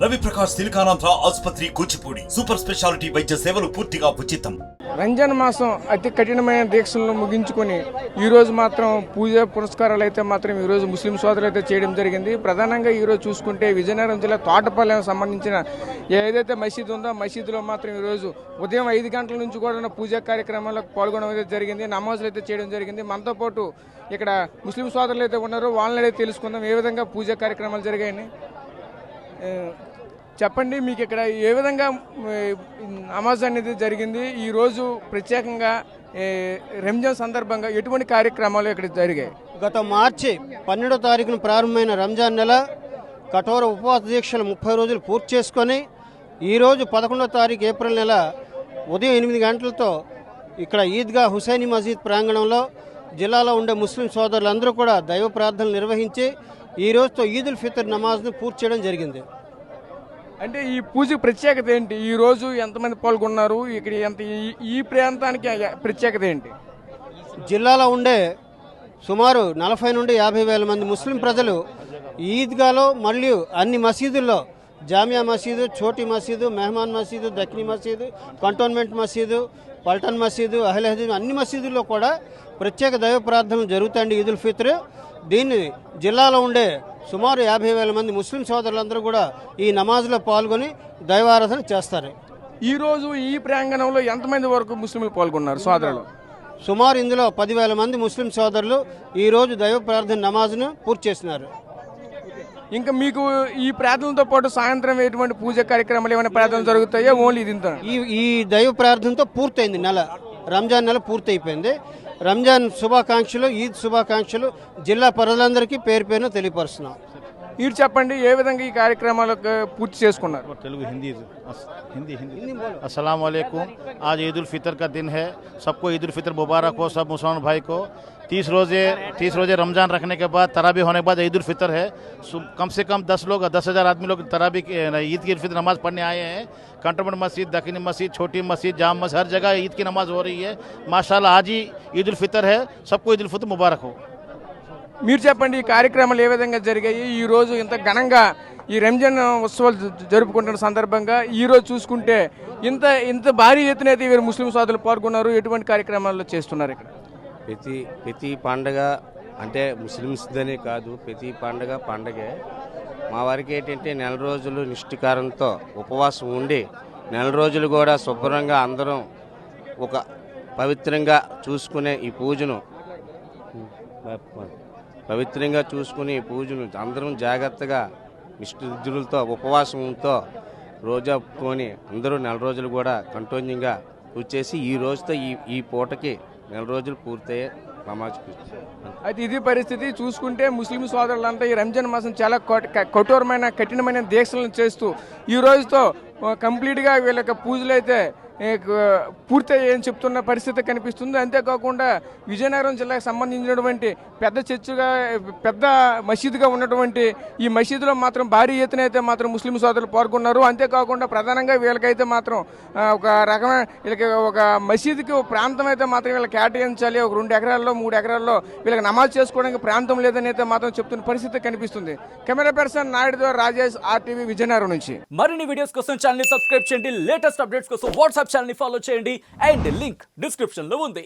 రవి ప్రకాష్ సిలికానాంధ్ర ఆసుపత్రి Kuchipudi super speciality వైద్య సేవలు పూర్తిగా ఉచితం. రంజాన్ మాసం అతి కఠినమైన దీక్షలను ముగించుకొని ఈరోజు మాత్రం పూజ పురస్కారాలు అయితే మాత్రం ఈరోజు ముస్లిం సోదరులు అయితే చేయడం జరిగింది. ప్రధానంగా ఈరోజు చూసుకుంటే విజయనగరం జిల్లా తోటపల్లి సంబంధించిన ఏదైతే మసీదు ఉందో మసీదులో మాత్రం ఈరోజు ఉదయం 5 గంటల నుంచి కూడా పూజా కార్యక్రమాల్లో పాల్గొనడం అయితే జరిగింది. నమాజులు అయితే చేయడం జరిగింది. మనతో పాటు ఇక్కడ ముస్లిం సోదరులు అయితే ఉన్నారు, వాళ్ళని అయితే తెలుసుకుందాం ఏ విధంగా పూజా కార్యక్రమాలు జరిగాయని. చెప్పండి, మీకు ఇక్కడ ఏ విధంగా నమాజ్ అనేది జరిగింది? ఈరోజు ప్రత్యేకంగా రంజాన్ సందర్భంగా ఎటువంటి కార్యక్రమాలు ఇక్కడ జరిగాయి? గత మార్చి 12వ తారీఖున ప్రారంభమైన రంజాన్ నెల కఠోర ఉపవాస దీక్షలు 30 రోజులు పూర్తి చేసుకొని ఈరోజు 11వ తారీఖు ఏప్రిల్ నెల ఉదయం 8 గంటలతో ఇక్కడ ఈద్గా హుసైనీ మసీద్ ప్రాంగణంలో జిల్లాలో ఉండే ముస్లిం సోదరులందరూ కూడా దైవ ప్రార్థనలు నిర్వహించి ఈ రోజుతో ఈదుల్ ఫితర్ నమాజ్ను పూర్తి చేయడం జరిగింది. అంటే ఈ పూజ ప్రత్యేకత ఏంటి? ఈ రోజు ఎంతమంది పాల్గొన్నారు? ఇక్కడ ఎంత ఈ ప్రాంతానికి ప్రత్యేకత ఏంటి? జిల్లాలో ఉండే సుమారు 40 నుండి 50 వేల మంది ముస్లిం ప్రజలు ఈద్గాలో మరియు అన్ని మసీదుల్లో జామియా మసీదు, చోటీ మసీదు, మెహమాన్ మసీదు, దక్ని మసీదు, కంటోన్మెంట్ మసీదు, పల్టన్ మసీదు, అహ్లే హదీస్ అన్ని మసీదుల్లో కూడా ప్రత్యేక దైవ ప్రార్థనలు జరుగుతాయండి ఈదుల్ ఫిత్ర్. దీన్ని జిల్లాలో ఉండే సుమారు 50 వేల మంది ముస్లిం సోదరులందరూ కూడా ఈ నమాజ్లో పాల్గొని దైవారాధన చేస్తారు. ఈరోజు ఈ ప్రాంగణంలో ఎంతమంది వరకు ముస్లింలు పాల్గొన్నారు సోదరులు? సుమారు ఇందులో 10,000 మంది ముస్లిం సోదరులు ఈరోజు దైవ ప్రార్థన నమాజ్ను పూర్తి చేస్తున్నారు. ఇంకా మీకు ఈ ప్రార్థనలతో పాటు సాయంత్రం ఎటువంటి పూజ కార్యక్రమాలు ఏమైనా ప్రార్థనలు జరుగుతాయో? ఓన్లీ ఇది ఈ దైవ ప్రార్థనతో పూర్తయింది. రంజాన్ నెల పూర్తయిపోయింది. రంజాన్ శుభాకాంక్షలు, ఈద్ శుభాకాంక్షలు జిల్లా ప్రజలందరికీ పేరు పేరున తెలియపరుస్తున్నాం. మీరు చెప్పండి, ఏ విధంగా ఈ కార్యక్రమాలకు పూర్తి చేసుకున్నారు? తెలుగు हिंदी अस्सलाम वालेकुम। आज ईद उल फितर का दिन है। सबको ईद उल फितर मुबारक हो सब मुसलमान भाई को। 30 रोजे रमजान रखने के बाद तरावी होने के बाद ईद उल फितर है। कम से कम 10,000 आदमी लोग तरावी ईद की फितर नमाज पढ़ने आए हैं। कंटोनमेंट मस्जिद, दक्षिणी मस्जिद, छोटी मस्जिद, जाम मस्जिद, हर जगह ईद की नमाज हो रही है माशाल्लाह। आज ही ईद उल फितर है, सबको ईद उल फितर मुबारक हो। మీరు చెప్పండి, ఈ కార్యక్రమాలు ఏ విధంగా జరిగాయి? ఈ రోజు ఇంత ఘనంగా ఈ రంజాన్ ఉత్సవాలు జరుపుకుంటున్న సందర్భంగా ఈ రోజు చూసుకుంటే ఇంత భారీ ఎత్తున అయితే వీరు ముస్లిం సోదరులు పాల్గొన్నారు. ఎటువంటి కార్యక్రమాల్లో చేస్తున్నారు ఇక్కడ? ప్రతి పండగ అంటే ముస్లిమ్స్దనే కాదు, ప్రతి పండగే. మా వారికి ఏంటంటే నెల రోజులు నిష్ఠికారంతో ఉపవాసం ఉండి నెల రోజులు కూడా శుభ్రంగా అందరం ఒక పవిత్రంగా చూసుకునే ఈ పూజను అందరం జాగ్రత్తగా నిష్ఠులతో ఉపవాసంతో రోజుకొని అందరూ నెల రోజులు కూడా కంటిన్యూగా పూజ చేసి ఈ రోజుతో ఈ పూటకి నెల రోజులు పూర్తయ్యే నమాజ్. అయితే ఇది పరిస్థితి. చూసుకుంటే ముస్లిం సోదరులంతా ఈ రంజాన్ మాసం చాలా కఠినమైన దీక్షలను చేస్తూ ఈ రోజుతో కంప్లీట్గా వీళ్ళకి పూజలు అయితే పూర్తయ్యని చెప్తున్న పరిస్థితి కనిపిస్తుంది. అంతేకాకుండా విజయనగరం జిల్లాకు సంబంధించినటువంటి పెద్ద మసీదుగా ఉన్నటువంటి ఈ మసీదులో మాత్రం భారీ ఎత్తున అయితే మాత్రం ముస్లిం సోదరులు పాల్గొన్నారు. అంతేకాకుండా ప్రధానంగా వీళ్ళకైతే మాత్రం వీళ్ళకి ఒక మసీదుకి ప్రాంతం అయితే మాత్రం వీళ్ళకి కేటాయించాలి. ఒక 2 ఎకరాల్లో 3 ఎకరాల్లో వీళ్ళకి నమాజ్ చేసుకోవడానికి ప్రాంతం లేదని అయితే మాత్రం చెప్తున్న పరిస్థితి కనిపిస్తుంది. కెమెరా పర్సన్ నాయుడు ద్వారా రాజేష్, RTV విజయనగరం నుంచి. మరిన్ని వీడియోస్ కోసం ఛానల్ ని సబ్స్క్రైబ్ చేయండి. లేటెస్ట్ అప్డేట్స్ కోసం వాట్సాప్ ఛానల్ ని ఫాలో చేయండి. అండ్ లింక్ డిస్క్రిప్షన్ లో ఉంది.